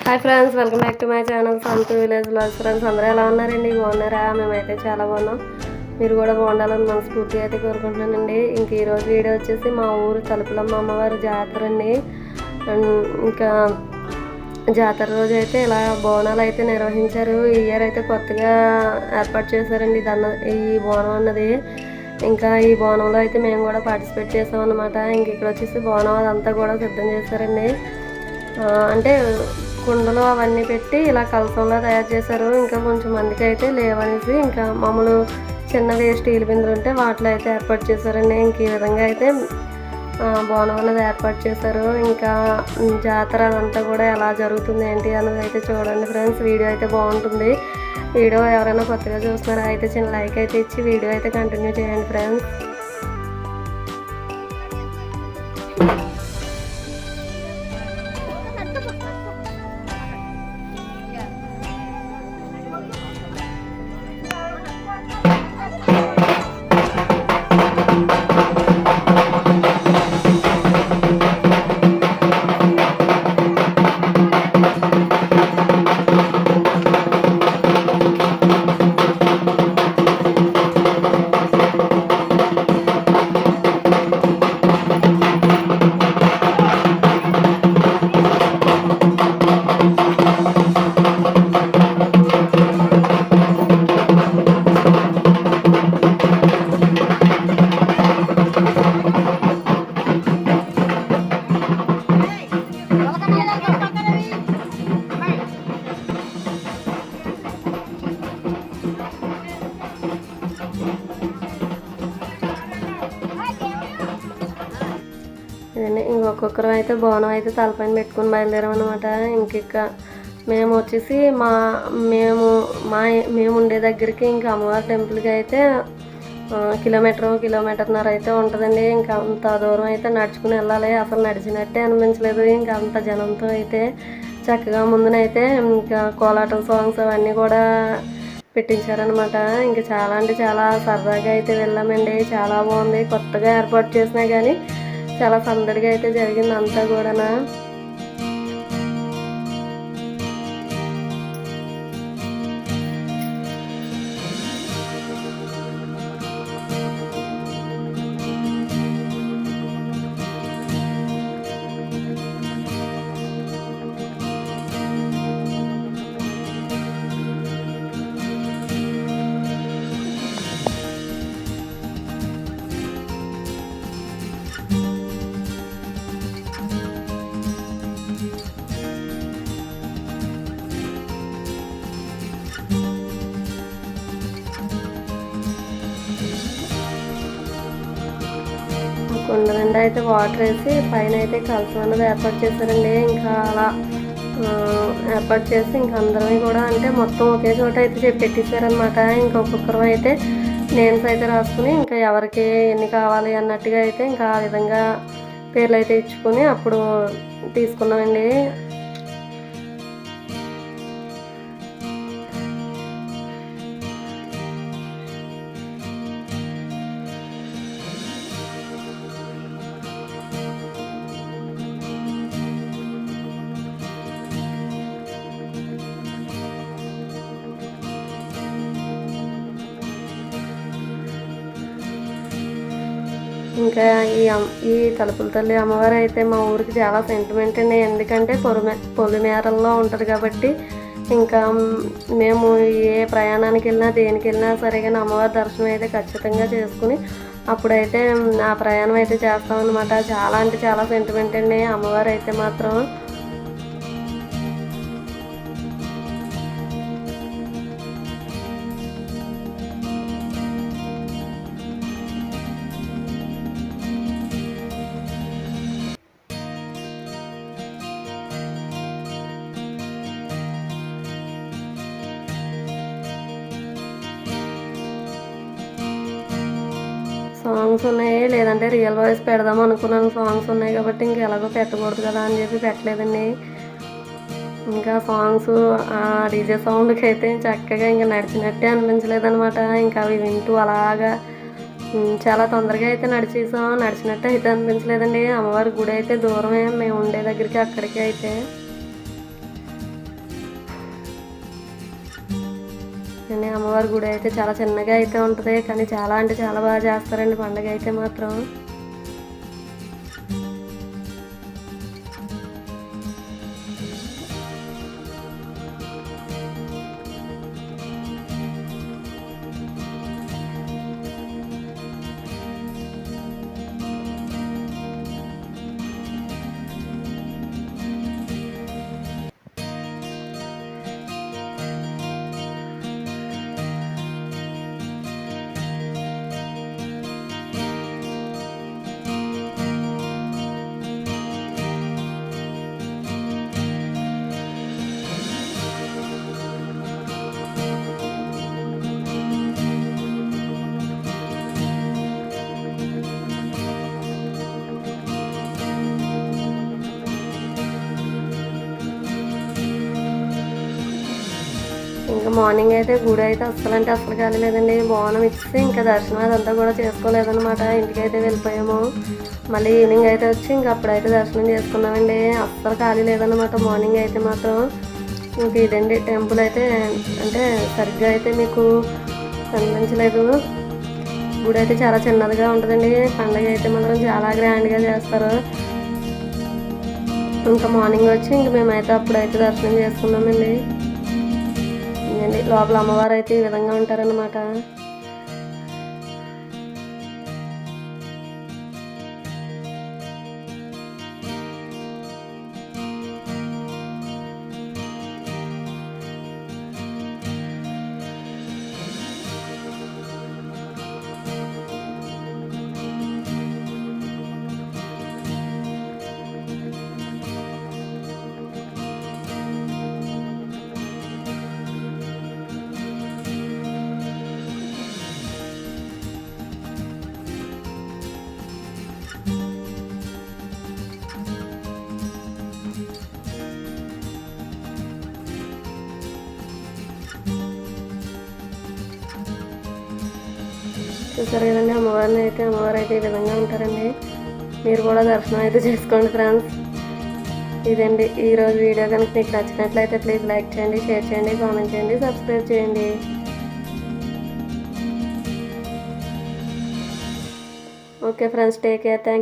Hi friends, welcome back to my channel Santhu village vlogs. Friends అందరూ ఎలా ఉన్నారండి? బాగున్నారా? మేమైతే చాలా బాగున్నాం. మీరు కూడా బాగుండాలని మనస్ఫూర్తిగా అయితే కోరుకుంటున్నానండి. ఇంక ఈరోజు వీడియో వచ్చేసి మా ఊరు తలుపులమ్మ అమ్మవారి జాతర అండి. ఇంకా జాతర రోజు అయితే ఇలా బోనాలు అయితే నిర్వహించారు. ఈ ఇయర్ అయితే కొత్తగా ఏర్పాటు చేశారండి ఈ బోనం అన్నది. ఇంకా ఈ బోనంలో అయితే మేము కూడా పార్టిసిపేట్ చేసాం అన్నమాట. ఇంక ఇక్కడ వచ్చేసి బోనం అదంతా కూడా సిద్ధం చేశారండి. అంటే కుండలు అవన్నీ పెట్టి ఇలా కలసంలో తయారు చేశారు. ఇంకా కొంచెం మందికి అయితే లేవనేసి ఇంకా మామూలు చిన్నవి స్టీల్ బిందులు ఉంటే వాటిలో అయితే ఏర్పాటు చేశారండి. ఇంక ఈ విధంగా అయితే బోనం అన్నది ఏర్పాటు చేశారు. ఇంకా జాతర అదంతా కూడా ఎలా జరుగుతుంది ఏంటి అన్నది అయితే చూడండి ఫ్రెండ్స్. వీడియో అయితే బాగుంటుంది. వీడియో ఎవరైనా కొత్తగా చూస్తున్నారా అయితే చిన్న లైక్ అయితే ఇచ్చి వీడియో అయితే కంటిన్యూ చేయండి ఫ్రెండ్స్. ఇదండి ఇంకొకరు అయితే బోనం అయితే తలపైన పెట్టుకుని బయలుదేరామన్నమాట. ఇంక మేము వచ్చేసి మేము ఉండే దగ్గరికి ఇంకా అమ్మవారి టెంపుల్కి అయితే కిలోమీటర్న్నర అయితే ఉంటుందండి. ఇంకా అంత దూరం అయితే నడుచుకుని వెళ్ళాలి. అసలు నడిచినట్టే అనిపించలేదు. ఇంకా అంత జనంతో అయితే చక్కగా ముందునైతే ఇంకా కోలాటం సాంగ్స్ అవన్నీ కూడా పెట్టించారనమాట. ఇంకా చాలా అంటే చాలా సరదాగా అయితే వెళ్ళామండి. చాలా బాగుంది. కొత్తగా ఏర్పాటు చేసినా కానీ చాలా సందడిగా అయితే జరిగింది అంతా కూడా. కుండ నిండా అయితే వాటర్ వేసి పైన అయితే కలసం అనేది ఏర్పాటు చేశారండి. ఇంకా అలా ఏర్పాటు చేసి ఇంకా అందరం కూడా అంటే మొత్తం ఒకే చోట అయితే పెట్టించారనమాట. ఇంకొకరు అయితే నేమ్స్ అయితే రాసుకుని ఇంకా ఎవరికి ఎన్ని కావాలి అన్నట్టుగా అయితే ఇంకా ఆ విధంగా పేర్లు అయితే ఇచ్చుకొని అప్పుడు తీసుకున్నామండి. ఇంకా ఈ తలుపుల తల్లి అమ్మవారు అయితే మా ఊరికి చాలా సెంటిమెంట్ అండి. ఎందుకంటే పొలిమేరల్లో ఉంటుంది కాబట్టి ఇంకా మేము ఏ ప్రయాణానికి వెళ్ళినా దేనికి వెళ్ళినా సరే కానీ అమ్మవారి దర్శనం అయితే ఖచ్చితంగా చేసుకుని అప్పుడైతే ఆ ప్రయాణం అయితే చేస్తామన్నమాట. చాలా అంటే చాలా సెంటిమెంట్ అండి అమ్మవారు అయితే మాత్రం. సాంగ్స్ ఉన్నాయి, లేదంటే రియల్ వాయిస్ పెడదాం అనుకున్నాను. సాంగ్స్ ఉన్నాయి కాబట్టి ఇంక ఎలాగో పెట్టకూడదు కదా అని చెప్పి పెట్టలేదండి. ఇంకా సాంగ్స్ ఆ డీజే సౌండ్కి అయితే చక్కగా ఇంకా నడిచినట్టే అనిపించలేదనమాట. ఇంకా అవి వింటూ అలాగా చాలా తొందరగా అయితే నడిచినట్టు అయితే అనిపించలేదండి. అమ్మవారి గుడి అయితే దూరమే మేము ఉండే దగ్గరికి అక్కడికి అయితే. అండి అమ్మవారి గుడి అయితే చాలా చిన్నగా అయితే ఉంటుంది, కానీ చాలా అంటే చాలా బాగా చేస్తారండి పండగ అయితే మాత్రం. ఇంకా మార్నింగ్ అయితే గుడి అయితే అస్సలు ఖాళీ లేదండి. బోనం ఇచ్చి ఇంకా దర్శనం అదంతా కూడా చేసుకోలేదన్నమాట. ఇంటికైతే వెళ్ళిపోయాము. మళ్ళీ ఈవినింగ్ అయితే వచ్చి ఇంకా అప్పుడైతే దర్శనం చేసుకున్నామండి. అస్సలు ఖాళీ లేదన్నమాట మార్నింగ్ అయితే మాత్రం. ఇంక ఇదండి టెంపుల్ అయితే, అంటే సరిగ్గా అయితే మీకు కనిపించలేదు. గుడి అయితే చాలా చిన్నదిగా ఉంటుందండి. పండగ అయితే మాత్రం చాలా గ్రాండ్గా చేస్తారు. ఇంకా మార్నింగ్ వచ్చి ఇంక మేమైతే అప్పుడైతే దర్శనం చేసుకున్నామండి. లోపల అమ్మవారు అయితే ఈ విధంగా ఉంటారన్నమాట. చూసారు కదండి అమ్మవారు అయితే ఈ విధంగా ఉంటారండి. మీరు కూడా దర్శనం అయితే చేసుకోండి ఫ్రెండ్స్. ఇదండి ఈరోజు వీడియో. కనుక మీకు నచ్చినట్లయితే ప్లీజ్ లైక్ చేయండి, షేర్ చేయండి, కామెంట్ చేయండి, సబ్స్క్రైబ్ చేయండి. Okay friends, take care. Thank